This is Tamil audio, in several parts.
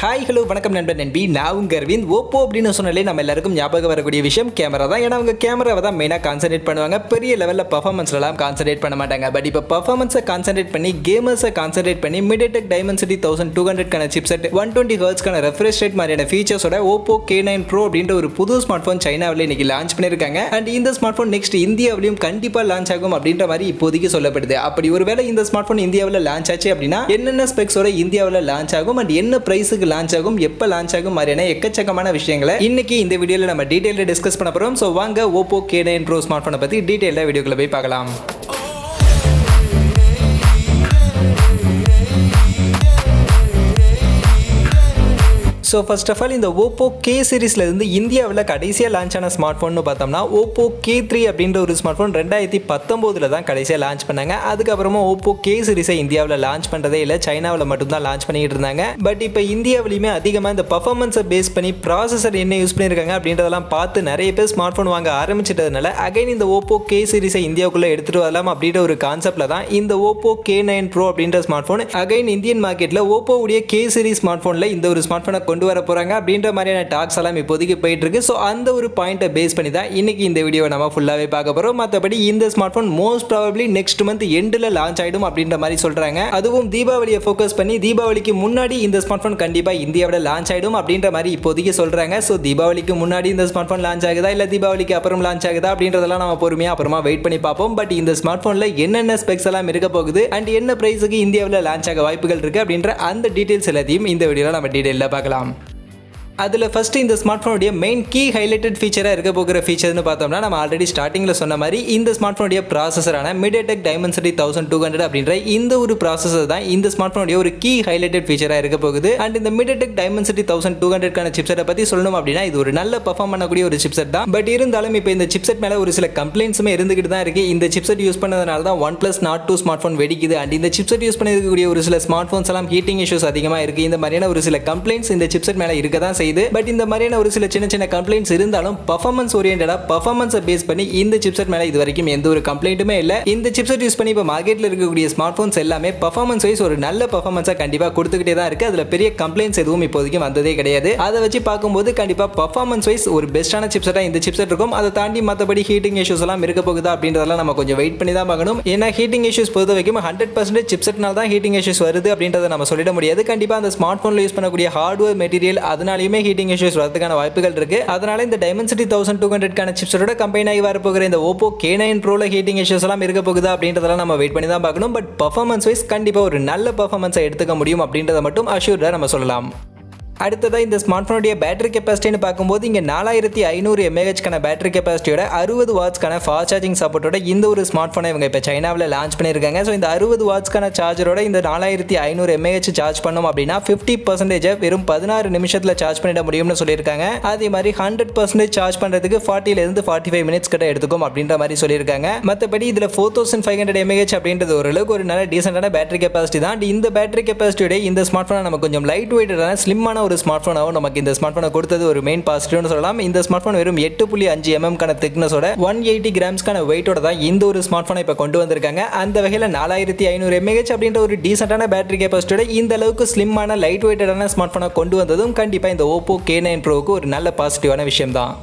ஹாய் ஹலோ வணக்கம் நண்பன் நண்பி. நான் உங்க அரவிந்த். ஓப்போ அப்படின்னு சொன்னாலே நம்ம எல்லாருக்கும் ஞாபகம் வரக்கூடிய விஷயம் கேமரா தான். ஏன்னா அவங்க கேமராவை தான் மெயினாக கான்சன்ட்ரேட் பண்ணுவாங்க. பெரிய லெவலில் பர்ஃபார்மன்ஸ்லாம் கான்சன்ட்ரேட் பண்ண மாட்டாங்க. பட் இப்போ பர்ஃபார்மன்ஸை கான்சன்ட்ரேட் பண்ணி கேமர்ஸை கான்சன்ட்ரேட் பண்ணி Mediatek Dimensity 1200 சிப்செட் 120 ஹெர்ட்ஸ்க்கான ரெஃப்ரெஷ் ரேட் மாதிரியான ஃபீச்சர்ஸோட Oppo K9 Pro அப்படின்ற ஒரு புது ஸ்மார்ட் ஃபோன் சைனாவில் இன்னைக்கு லான்ச் பண்ணியிருக்காங்க. அண்ட் இந்த ஸ்மார்ட் ஃபோன் நெக்ஸ்ட் இந்தியாவிலையும் கண்டிப்பாக லான்ச் ஆகும் அப்படின்ற மாதிரி இப்போதைக்கு சொல்லப்படுது. அப்படி ஒருவேளை இந்த ஸ்மார்ட் ஃபோன் இந்தியாவில் லான்ச் ஆச்சு அப்படின்னா என்னென்ன ஸ்பெக்ஸோட இந்தியாவில் லான்ச் ஆகும் அண்ட் என்ன பிரைஸுக்கு லான்ச் ஆகும், எப்ப லான்ச் ஆகும் மாதிரியான எக்கச்சக்கமான விஷயங்களை இன்னைக்கு இந்த வீடியோல நம்ம டீடைலா டிஸ்கஸ் பண்ண போறோம். சோ வாங்க Oppo K9 Pro ஸ்மார்ட் போனை பத்தி டீடைலா வீடியோக்குள்ள போய் பார்க்கலாம். ஸோ ஃபர்ஸ்ட் ஆஃப் ஆல் இந்த Oppo K சீரிஸில் இருந்து இந்தியாவில் கடைசியாக லான்ச் ஆன ஸ்மார்ட் ஃபோன்னு பார்த்தோம்னா Oppo K3 அப்படின்ற ஒரு ஸ்மார்ட் ஃபோன் 2019 தான் கடைசியாக லான்ச் பண்ணாங்க. அதுக்கப்புறமா Oppo K சீரிஸை இந்தியாவில் லான்ச் பண்ணுறதே இல்லை, சைனாவில் மட்டும்தான் லான்ச் பண்ணிட்டு இருந்தாங்க. பட் இப்போ இந்தியாவிலையுமே அதிகமாக இந்த பர்ஃபார்மன்ஸை பேஸ் பண்ணி ப்ராசஸர் என்ன யூஸ் பண்ணியிருக்காங்க அப்படின்றதெல்லாம் பார்த்து நிறைய பேர் ஸ்மார்ட் ஃபோன் வாங்க ஆரம்பிச்சிட்டதுனால அகைன் இந்த Oppo K சீரிஸை இந்தியாவுக்குள்ளே எடுத்துகிட்டு வரலாம் அப்படின்ற ஒரு கான்செப்டில் தான் இந்த Oppo K9 Pro அப்படின்ற ஸ்மார்ட் ஃபோன் அகைன் இந்தியன் மார்க்கெட்டில் Oppo உடைய K சீரிஸ் ஸ்மார்ட் ஃபோனில் இந்த ஒரு ஸ்மார்ட் ஃபோனை கொண்டு வர போறாங்க அப்படின்ற மாதிரியான டாக்ஸ் எல்லாம் இப்போதைக்கு போயிட்டு இருக்கு. ஸோ அந்த ஒரு பாயிண்ட்டை பேஸ் பண்ணி தான் இன்னைக்கு இந்த வீடியோவை நம்ம ஃபுல்லாகவே பார்க்க போறோம். மற்றபடி இந்த smart phone most probably next month எண்டில் லான்ச் ஆயிடும் அப்படின்ற மாதிரி சொல்றாங்க. அதுவும் தீபாவளியை ஃபோக்கஸ் பண்ணி தீபாவளிக்கு முன்னாடி இந்த ஸ்மார்ட் ஃபோன் கண்டிப்பாக இந்தியாவில் லான்ச் ஆயிடும் அப்படின்ற மாதிரி இப்போதைக்கு சொல்றாங்க. ஸோ தீபாவளிக்கு முன்னாடி இந்த ஸ்மார்ட் ஃபோன் லான்ச் ஆகுதா இல்லை தீபாவளிக்கு அப்புறம் லான்ச் ஆகுதா அப்படின்றதெல்லாம் நம்ம பொறுமையாக அப்புறமா வெயிட் பண்ணி பார்ப்போம். பட் இந்த ஸ்மார்ட் ஃபோனில் என்னென்ன ஸ்பெக்ஸ் எல்லாம் இருக்க போகுது அண்ட் என்ன பிரைஸுக்கு இந்தியாவில் லான்ச் ஆக வாய்ப்புகள் இருக்கு அப்படின்ற அந்த டீடைல்ஸ் எல்லாத்தையும் இந்த வீடியோவில் நம்ம டீடைலில் பார்க்கலாம். அதில் ஃபஸ்ட்டு இந்த ஸ்மார்ட் ஃபோனுடைய மெயின் கீ ஹைலைட்டட் ஃபீச்சராக இருக்க போகிற ஃபீச்சர்னு பார்த்தோம்னா நம்ம ஆல்ரெடி ஸ்டார்டிங்கில் சொன்ன மாதிரி இந்த ஸ்மார்ட் ஃபோனுடைய ப்ராசஸரான Mediatek Dimensity 1200 அப்படின்ற இந்த ஒரு ப்ராசஸர் தான் இந்த ஸ்மார்ட் ஃபோனுடைய ஒரு கீ ஹைலைட்டட் ஃபீச்சராக இருக்க போகுது. அண்ட் இந்த Mediatek Dimensity 1200 சிப்செட்டை பற்றி சொல்லணும் அப்படின்னா இது ஒரு நல்ல பர்ஃபார்ம் பண்ணக்கூடிய ஒரு சிப்செட் தான். பட் இருந்தாலும் இப்போ இந்த சிப்செட் மேலே ஒரு சில கம்ப்ளைண்ட்ஸுமே இருந்துகிட்டு தான் இருக்குது. இந்த சிப்செட் யூஸ் பண்ணதுனால தான் OnePlus Nord 2 ஸ்மார்ட் ஃபோன் வெடிக்குது. அண்ட் இந்த சிப்செட் யூஸ் பண்ணிருக்கக்கூடிய ஒரு சில ஸ்மார்ட் ஃபோன்ஸ் எல்லாம் ஹீட்டிங் இஷ்யூஸ் அதிகமாக இருக்குது. இந்த மாதிரியான ஒரு சில கம்ப்ளைண்ட்ஸ் இந்த சிப்செட் மேலே இருக்க தான் செய்யுது. பட் இந்த மாதிரியான ஒரு சில சின்ன சின்ன கம்ப்ளைண்ட்ஸ் இருந்தாலும் பர்ஃபார்மன்ஸ் ஓரியன்டா பர்ஃபார்மன்ஸை பேஸ் பண்ணி இந்த சிப்செட் மேலே இது வரைக்கும் எந்த ஒரு கம்ப்ளைண்ட்டுமே இல்லை. இந்த சிப்செட் யூஸ் பண்ணி இப்போ மார்க்கெட்டில் இருக்கக்கூடிய ஸ்மார்ட் ஃபோன்ஸ் எல்லாமே பர்ஃபார்மன்ஸ் வைஸ் ஒரு நல்ல பர்ஃபார்மன்ஸை கண்டிப்பாக கொடுத்துக்கிட்டே தான் இருக்குது. அதில் பெரிய கம்ப்ளைண்ட்ஸ் எதுவும் இப்போதைக்கு வந்ததே கிடையாது. அதை வச்சு பார்க்கும்போது கண்டிப்பாக பர்ஃபார்மன்ஸ் வைஸ் ஒரு பெஸ்ட்டான சிப்செட்டாக இந்த சிப்செட் இருக்கும். அதை தாண்டி மற்றபடி ஹீட்டிங் இஷ்யூஸ் எல்லாம் இருக்க போகுதா அப்படின்றதெல்லாம் நம்ம கொஞ்சம் வெயிட் பண்ணி தான் பார்க்கணும். ஏன்னா ஹீட்டிங் இஷ்யூஸ் பொறுத்த வரைக்கும் 100% சிப்செட்னால தான் ஹீட்டிங் இஷ்யூஸ் வருது அப்படின்றத நம்ம சொல்லிட முடியாது. கண்டிப்பாக அந்த ஸ்மார்ட் ஃபோனில் யூஸ் பண்ணக்கூடிய ஹார்ட்வேர் மெட்டீரியல் அதனாலையுமே ஹீட்டிங் இஷ்யூஸ் வரதுக்கான வாய்ப்புகள் இருக்கு. அதனால இந்த Dimensity 1200 சிப்செட்டோட கம்பைன் ஆகி வர போகிற இந்த Oppo K9 Pro heating issues எல்லாம் இருக்க போகுதா அப்படின்றதெல்லாம் நம்ம வெயிட் பண்ணி தான் பார்க்கணும். பட் பர்ஃபார்மன்ஸ் வைஸ் கண்டிப்பாக ஒரு நல்ல பர்ஃபார்மன்ஸை எடுத்துக்க முடியும் அப்படின்றத மட்டும் அஷ்யூர்டாக நம்ம சொல்லலாம். அடுத்ததாக இந்த ஸ்மார்ட் ஃபோனுடைய பேட்டரி கெப்பாசிட்டின்னு பார்க்கும்போது இங்கே 4500 mAh பேட்டரி கெப்பாசிட்டியோட 60 வாட்ஸ்க்கான ஃபாஸ்ட் சார்ஜிங் சப்போர்ட்டோட இந்த ஒரு ஸ்மார்ட் ஃபோனை இவங்க இப்போ சைனாவில் லான்ச் பண்ணியிருக்காங்க. ஸோ இந்த 60 வாட்ஸ்க்கான சார்ஜரோட இந்த 4500 mAh சார்ஜ் பண்ணோம் அப்படின்னா 50% வெறும் 16 நிமிஷத்தில் சார்ஜ் பண்ணிட முடியும்னு சொல்லியிருக்காங்க. அதே மாதிரி 100% சார்ஜ் பண்ணுறதுக்கு 40 to 45 மினிட்ஸ் கிட்ட எடுத்துக்கும் அப்படின்ற மாதிரி சொல்லியிருக்காங்க. மற்றபடி இதில் 4500 mAh அப்படின்றது ஓரளவுக்கு ஒரு நல்ல டீசென்டான பேட்டரி கெப்பாசிட்டி தான். இந்த பேட்டரி கெப்பாசிட்டியோட இந்த ஸ்மார்ட் ஃபோனை நம்ம கொஞ்சம் லைட் வெயிட்டான ஸ்லிம்மான ஒரு ஸ்மார்ட் ஃபோனாகவும் நமக்கு இந்த ஸ்மார்ட் ஃபோனை கொடுத்தது ஒரு மெயின் பாசிட்டிவ்னு சொல்லலாம். இந்த ஸ்மார்ட் ஃபோன் வெறும் 8.5 mm திக்னஸோட 180 கிராம்ஸ்க்கான வெயிட்டோட தான் இந்த ஒரு ஸ்மார்ட் ஃபோனை இப்போ கொண்டு வந்திருக்காங்க. அந்த வகையில் 4500 mAh அப்படின்ற ஒரு டீசென்டான பேட்டரி கெப்பாசிட்டியோட இந்த அளவுக்கு ஸ்லிம்மான லைட் வெயிட்டான ஸ்மார்ட் ஃபோனை கொண்டு வந்ததும் கண்டிப்பாக இந்த Oppo K9 Proக்கு ஒரு நல்ல பாசிட்டிவான விஷயம் தான்.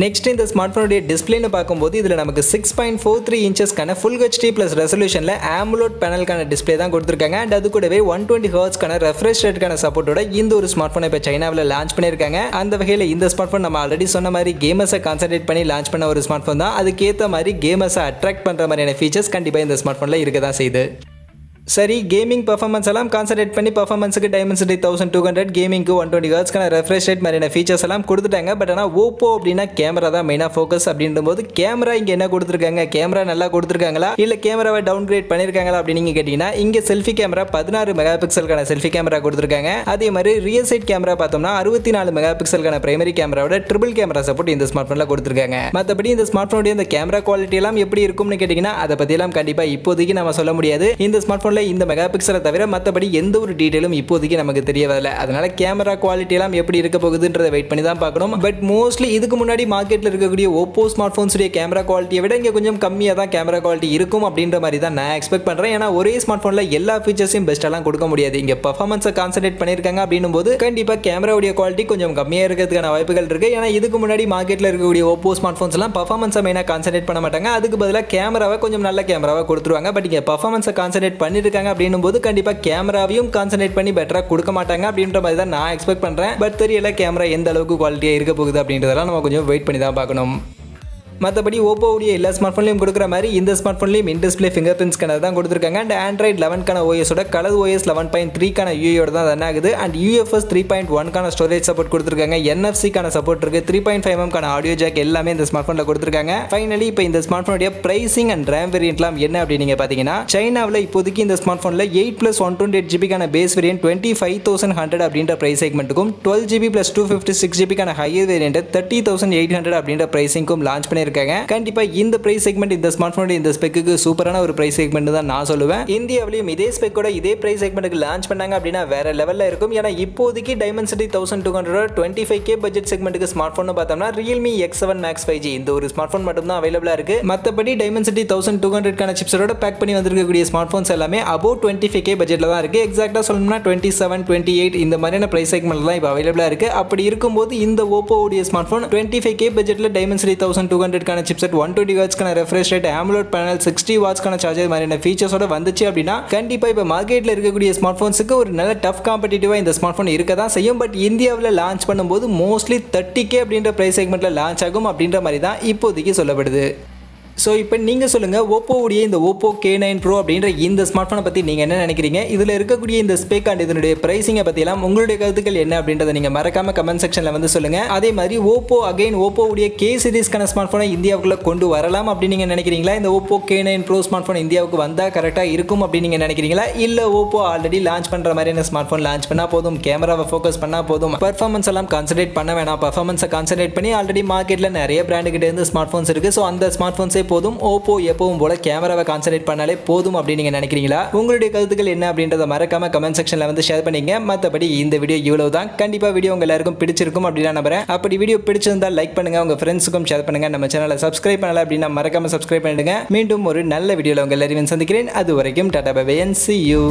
நெக்ஸ்ட் இந்த ஸ்மார்ட் ஃபோனுடைய டிஸ்பிளேன்னு பார்க்கும்போது இதில் நமக்கு 6.43 இன்ச்சஸ்க்கான ஃபுல் ஹெச்டி ப்ளஸ் ரெசல்யூஷனில் AMOLED பேனலுக்கான டிஸ்பிளே தான் கொடுத்துருக்காங்க. அண்ட் அது கூடவே 120 ஹெர்ட்ஸ்க்கான ரெஃப்ரெஷ் ரேட்டுக்கான சப்போர்ட்டோட இந்த ஒரு ஸ்மார்ட் ஃபோனை இப்போ சைனாவில் லான்ச் பண்ணியிருக்காங்க. அந்த வகையில் இந்த ஸ்மார்ட் ஃபோன் நம்ம ஆல்ரெடி சொன்ன மாதிரி கேமர்ஸை கான்சன்ட்ரேட் பண்ணி லான்ச் பண்ண ஒரு ஸ்மார்ட் ஃபோன் தான். அதுக்கேற்ற மாதிரி கேமர்ஸை அட்ராக்ட் பண்ணுற மாதிரியான ஃபீச்சர்ஸ் கண்டிப்பாக இந்த ஸ்மார்ட் ஃபோனில் இருக்க தான் செய்யுது. சரி, கேமிங் பர்ஃபார்மன்ஸ் எல்லாம் கான்சன்ட்ரேட் பண்ணி பர்ஃபார்மன்ஸுக்கு Dimensity 1200 கேமிங்க்கு 120 ஹெர்ட்ஸ்க்கான ரெஃப்ரெஷ் ரேட் மாதிரியான ஃபீச்சர்ஸ் எல்லாம் கொடுத்துட்டாங்க. பட் ஆனால் Oppo அப்படின்னா கேமரா தான் மெயினாக ஃபோக்கஸ் அப்படின்ற போது கேமரா இங்கே என்ன கொடுத்துருக்காங்க, கேமரா நல்லா கொடுத்துருக்காங்களா இல்லை கேமராவை டவுன் கிரேட் பண்ணியிருக்காங்களா அப்படின்னு நீங்கள் கேட்டிங்கன்னா இங்கே செல்ஃபி கேமரா 16 மெகா பிக்சலுக்கான செல்ஃபி கேமரா கொடுத்துருக்காங்க. அதே மாதிரி ரியல் சைட் கேமரா பார்த்தோம்னா 64 மெகா பிக்சலுக்கான பிரைமரி கேமராவோட ட்ரிபிள் கேமரா சப்போர்ட் இந்த ஸ்மார்ட் ஃபோனில் கொடுத்துருக்காங்க. மற்றபடி இந்த ஸ்மார்ட் ஃபோனுடைய இந்த கேமரா குவாலிட்டி எல்லாம் எப்படி இருக்கும்னு கேட்டிங்கன்னா அதை பற்றியெல்லாம் கண்டிப்பாக இப்போதைக்கு நம்ம சொல்ல முடியாது. இந்த ஸ்மார்ட் ஃபோன் ஃபோனில் இந்த மெகா பிக்சலை தவிர மற்றபடி எந்த ஒரு டீட்டெயிலும் இப்போதைக்கு நமக்கு தெரிய வரல. அதனால கேமரா குவாலிட்டி எல்லாம் எப்படி இருக்க போகுதுன்றதை வெயிட் பண்ணி தான் பார்க்கணும். பட் மோஸ்ட்லி இதுக்கு முன்னாடி மார்க்கெட்டில் இருக்கக்கூடிய ஓப்போ ஸ்மார்ட் ஃபோன்ஸுடைய கேமரா குவாலிட்டியை விட இங்கே கொஞ்சம் கம்மியாக தான் கேமரா குவாலிட்டி இருக்கும் அப்படின்ற மாதிரி தான் நான் எக்ஸ்பெக்ட் பண்ணுறேன். ஏன்னா ஒரே ஸ்மார்ட் ஃபோனில் எல்லா ஃபீச்சர்ஸையும் பெஸ்ட்டெல்லாம் கொடுக்க முடியாது. இங்கே பர்ஃபார்மன்ஸை கான்சன்ட்ரேட் பண்ணியிருக்காங்க அப்படின்னும் போது கண்டிப்பாக கேமராவுடைய குவாலிட்டி கொஞ்சம் கம்மியாக இருக்கிறதுக்கான வாய்ப்புகள் இருக்குது. ஏன்னா இதுக்கு முன்னாடி மார்க்கெட்டில் இருக்கக்கூடிய ஓப்போ ஸ்மார்ட் ஃபோன்ஸ்லாம் பர்ஃபார்மன்ஸை மெயினாக கான்சன்ட்ரேட் பண்ண மாட்டாங்க. அதுக்கு பதிலாக கேமராவை கொஞ்சம் நல்ல கேமராவை கொடுத்துருவாங்க. பட் இங்கே பர்ஃபார்மன்ஸை கான்சன்ட்ரேட் பண்ணியிருக்காங்க அப்படின்னும் போது கண்டிப்பாக கேமராவையும் கான்சன்ட்ரேட் பண்ணி பெட்டராக கொடுக்க மாட்டாங்க அப்படின்ற மாதிரி தான் நான் எக்ஸ்பெக்ட் பண்ணுறேன். பட் தெரியல கேமரா எந்த அளவுக்கு குவாலிட்டியாக இருக்க போகுது அப்படின்றதெல்லாம் நம்ம கொஞ்சம் வெயிட் பண்ணி தான் பார்க்கணும். மற்றபடி ஓப்போவுடைய எல்லா ஸ்மார்ட் ஃபோன்லையும் கொடுக்குற மாதிரி இந்த ஸ்மார்ட் ஃபோன்லையும் in display fingerprint scanner தான் கொடுத்துருக்காங்க. அண்ட் ஆண்ட்ராய்ட் 11க்கான ஓஎஸோட கலர் ஓஎஸ் 11.3க்கான யூஐயோட தான் ரன் ஆகுது. அண்ட் யூஎஃப்எஸ் 3.1க்கான ஸ்டோரேஜ் சப்போர்ட் கொடுத்துருக்காங்க. என்எஃப்சிக்கான சப்போர்ட் இருக்குது. 3.5mm ஆடியோ ஜாக் எல்லாமே இந்த ஸ்மார்ட் ஃபோனில் கொடுத்துருக்காங்க. ஃபைனலி இப்போ இந்த ஸ்மார்ட் ஃபோனுடைய பிரைசிங் அண்ட் ரேம் வேரியன்ட்லாம் என்ன அப்படின்னு நீங்கள் பார்த்தீங்கன்னா சைனாவில் இப்போதைக்கு இந்த ஸ்மார்ட் ஃபோனில் 8+128GB பேஸ் வேரியன்ட் 25,100 அப்படின்ற பிரைஸ் செக்மெண்ட்டுக்கும் 12GB+256GB ஹையர் வேரியன்ட் 30,800 அப்படின்ற பிரைசிங்கும் லான்ச் பண்ணியிருக்காங்க. கண்டிப்பா இந்த பிரைஸ் செக்மெண்ட் இந்த ஸ்மார்ட் போன் இந்த ஸ்பெக்குக்கு சூப்பரான ஒரு பிரைஸ் செக்மெண்ட் தான் நான் சொல்லுவேன். இந்தியாவிலேயும் இதே ஸ்பெக்கோட இதே பிரைஸ் செக்மெண்ட்டுக்கு லான்ச் பண்ணாங்க அப்படின்னா வேற லெவல்ல இருக்கும். ஏன்னா இப்போதைக்கு Dimensity 1200 25K பட்ஜெட் செக்மெண்ட்டுக்கு ஸ்மார்ட் போன் பார்த்தோம்னா Realme X7 Max 5G இந்த ஒரு ஸ்மார்ட் போன் மட்டும் தான் அவைலபிளா இருக்கு. மற்றபடி Dimensity 1200 சிப்ஸோட பேக் பண்ணி வந்திருக்கக்கூடிய ஸ்மார்ட் போன்ஸ் எல்லாமே above 25K பட்ஜெட்ல தான் இருக்கு. எக்ஸாக்டா சொல்லணும்னா 27 28 இந்த மாதிரியான பிரைஸ் செக்மெண்ட்ல தான் இப்போ அவைலபிளா இருக்கு. அப்படி இருக்கும்போது இந்த Oppo உடைய ஸ்மார்ட் போன் 25K பட்ஜெட்ல Dimensity 1200 சிப்செட் 120 வாட்ஸ்க்கான ரெஃப்ரெஷ் ரேட் AMOLED பேனல் 60 வாட்ஸ்க்கான சார்ஜர் மாதிரியான ஃபீச்சர்ஸோட வந்துச்சு அப்படின்னா கண்டிப்பா இப்போ மார்க்கெட்டில் இருக்கக்கூடிய ஸ்மார்ட் ஃபோன்ஸுக்கு ஒரு நல்ல டஃப் காம்படிட்டிவா இந்த ஸ்மார்ட் ஃபோன் இருக்க தான் செய்யும். பட் இந்தியாவில் லான்ச் பண்ணும்போது மோஸ்ட்லி 30K அப்படின்ற பிரைஸ் செக்மெண்ட்ல லான்ச் ஆகும் அப்படின்ற மாதிரி தான் இப்போதைக்கு சொல்லப்படுது. ஸோ இப்போ நீங்கள் சொல்லுங்கள் ஓப்போவுடைய இந்த Oppo K9 Pro அப்படின்ற இந்த ஸ்மார்ட் ஃபோனை பற்றி நீங்கள் என்ன நினைக்கிறீங்க? இதில் இருக்கக்கூடிய இந்த ஸ்பெக் அண்ட் இதனுடைய ப்ரைஸிங்கை பற்றியெல்லாம் உங்களுடைய கருத்துக்கள் என்ன அப்படின்றத நீங்கள் மறக்காம கமெண்ட் செக்ஷனில் வந்து சொல்லுங்கள். அதே மாதிரி ஓப்போவுடைய K சீரிஸ்க்கான ஸ்மார்ட் ஃபோனை இந்தியாவுக்குள்ளே கொண்டு வரலாம் அப்படின்னு நீங்கள் நினைக்கிறீங்களா? இந்த Oppo K9 Pro smart phone இந்தியாவுக்கு வந்தால் கரெக்டாக இருக்கும் அப்படின்னு நீங்கள் நினைக்கிறீங்களா? இல்லை Oppo ஆல்ரெடி லான்ச் பண்ணுற மாதிரியான ஸ்மார்ட் ஃபோன் லான்ச் பண்ணால் போதும், கேமராவை ஃபோக்கஸ் பண்ணால் போதும், பர்ஃபார்மன்ஸ் எல்லாம் கான்சன்ட்ரேட் பண்ண வேணாம், பர்ஃபார்மன்ஸை கான்சன்ட்ரேட் பண்ணி ஆல்ரெடி மார்க்கெட்டில் நிறைய பிராண்டுகிட்ட இருந்து ஸ்மார்ட் ஃபோன்ஸ் இருக்குது, ஸோ அந்த ஸ்மார்ட் ஃபோன்ஸே போதும், ஓப்போ எப்பவும் போல கேமராவை கான்சன்ட்ரேட் பண்ணாலே போதும் அப்படின்னு நீங்க நினைக்கிறீங்களா? உங்களுடைய கருத்துக்கள் என்ன அப்படின்றத மறக்காம கமெண்ட் செக்ஷன்ல வந்து ஷேர் பண்ணீங்க. மற்றபடி இந்த வீடியோ இவ்வளவு தான். கண்டிப்பா வீடியோ உங்க எல்லாருக்கும் பிடிச்சிருக்கும் அப்படின்னு நம்புறேன். அப்படி வீடியோ பிடிச்சிருந்தா லைக் பண்ணுங்க, உங்க ஃப்ரெண்ட்ஸுக்கும் ஷேர் பண்ணுங்க. நம்ம சேனலை சப்ஸ்கிரைப் பண்ணல அப்படின்னா மறக்காம சப்ஸ்கிரைப் பண்ணிடுங்க. மீண்டும் ஒரு நல்ல வீடியோல உங்க எல்லாரையும் சந்திக்கிறேன். அது வரைக்கும் tata bye bye and see you.